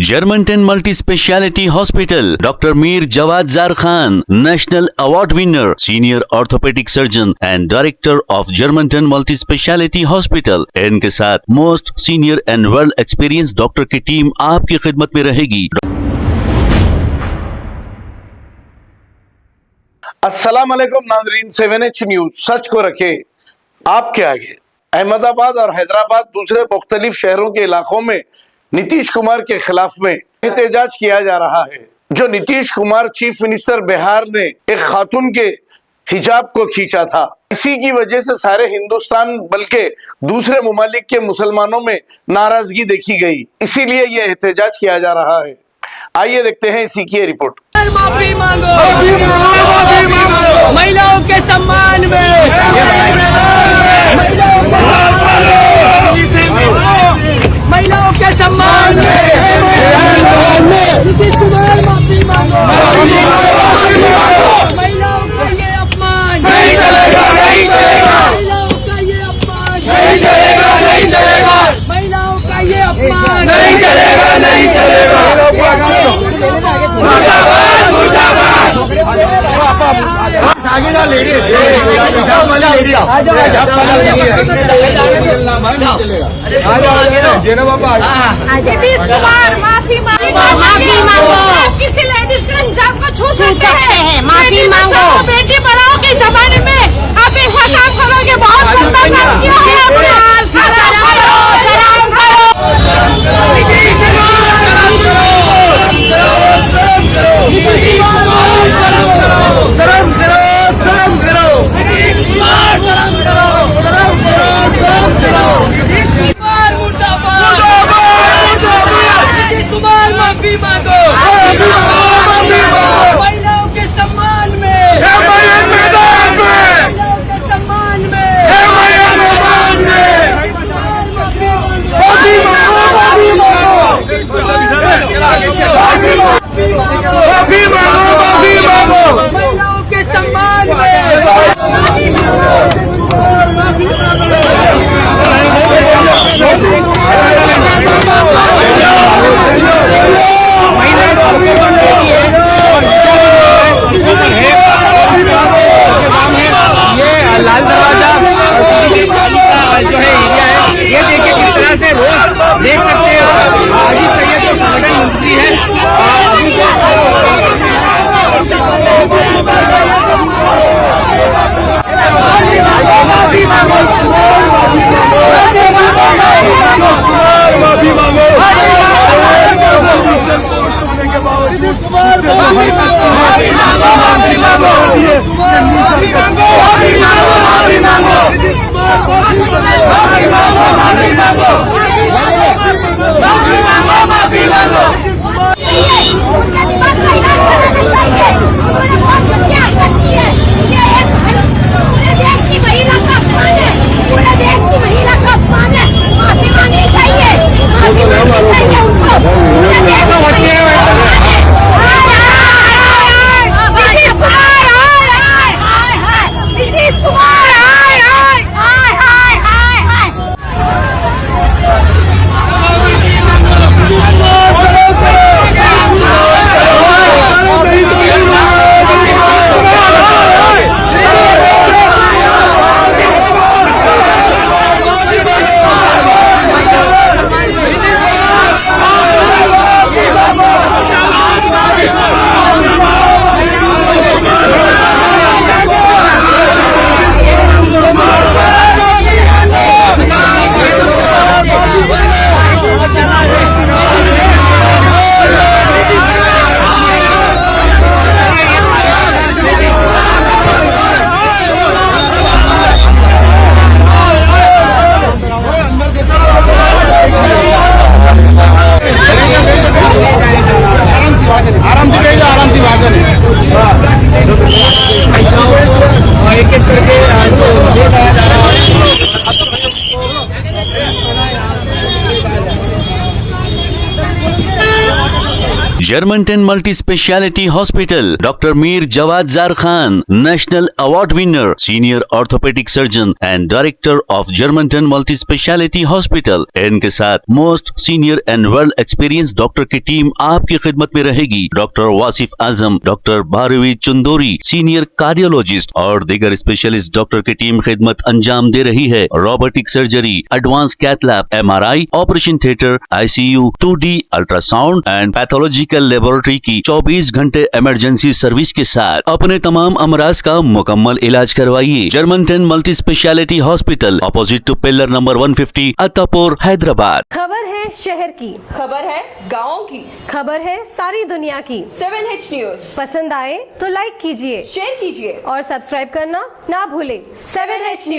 Germantown Multi Speciality Hospital, Dr. Mir Jawad Zar Khan, National Award winner, Senior Orthopedic Surgeon and Director of Germantown Multi Speciality Hospital। इनके साथ most senior and world experience doctor की team आपकी खिदमत में रहेगी। अस्सलाम वालेकुम नाज़रीन, 7H न्यूज सच को रखे आपके आगे। अहमदाबाद और हैदराबाद दूसरे मुख्तलिफ शहरों के इलाकों में नीतीश कुमार के खिलाफ में एहतजाज किया जा रहा है। जो नीतीश कुमार चीफ मिनिस्टर बिहार ने एक खातून के हिजाब को खींचा था, इसी की वजह से सारे हिंदुस्तान बल्कि दूसरे मुमालिक के मुसलमानों में नाराजगी देखी गई, इसीलिए यह एहतजाज किया जा रहा है। आइए देखते हैं इसी की रिपोर्ट। माफी मांगो, महिलाओं के सम्मान में, महिलाओं के सम्मान में नीतीश कुमार माफी मांगो। महिलाओं का ये अपमान नहीं चलेगा, नहीं चलेगा। महिलाओं का ये अपमान नहीं चलेगा, नहीं चलेगा। महिलाओं का ये अपमान नहीं चलेगा, नहीं चलेगा। आगे जा लेडीज, हिजाब वाली लेडी आओ, हिजाब वाली लेडी नीतीश कुमार माफी मांगो, माफी मांगो। किसी लेडीज के हिजाब को छू सकते हैं, माफी मांगो। बेटी पढ़ाओ के जमाने में आप ऐसा काम करोगे, बहुत गंदा काम किया है। महिलाओं के सम्मान में, सम्मान में Germantown multi speciality hospital, doctor Mir Jawad Zar Khan, national award winner, senior orthopaedic surgeon and director of Germantown multi speciality hospital. इनके साथ most senior and well experience doctor की टीम आपकी खिदमत में रहेगी। Doctor Wasif Azam, doctor Bharvi Chandori, senior cardiologist और दीगर स्पेशलिस्ट डॉक्टर की टीम खिदमत अंजाम दे रही है। Robotic surgery, advance cath lab, MRI, operation theatre, ICU, 2D ultrasound and pathological laboratory की 24 घंटे इमरजेंसी सर्विस के साथ अपने तमाम अमराज का मुकम्मल इलाज करवाइए। Germanten multi speciality hospital, opposite to pillar number 150, Attapur, Hyderabad. खबर है शहर की, खबर है गाँव की, खबर है सारी दुनिया की। 7H न्यूज पसंद आए तो लाइक कीजिए, शेयर कीजिए और सब्सक्राइब करना ना भूलें। 7H news.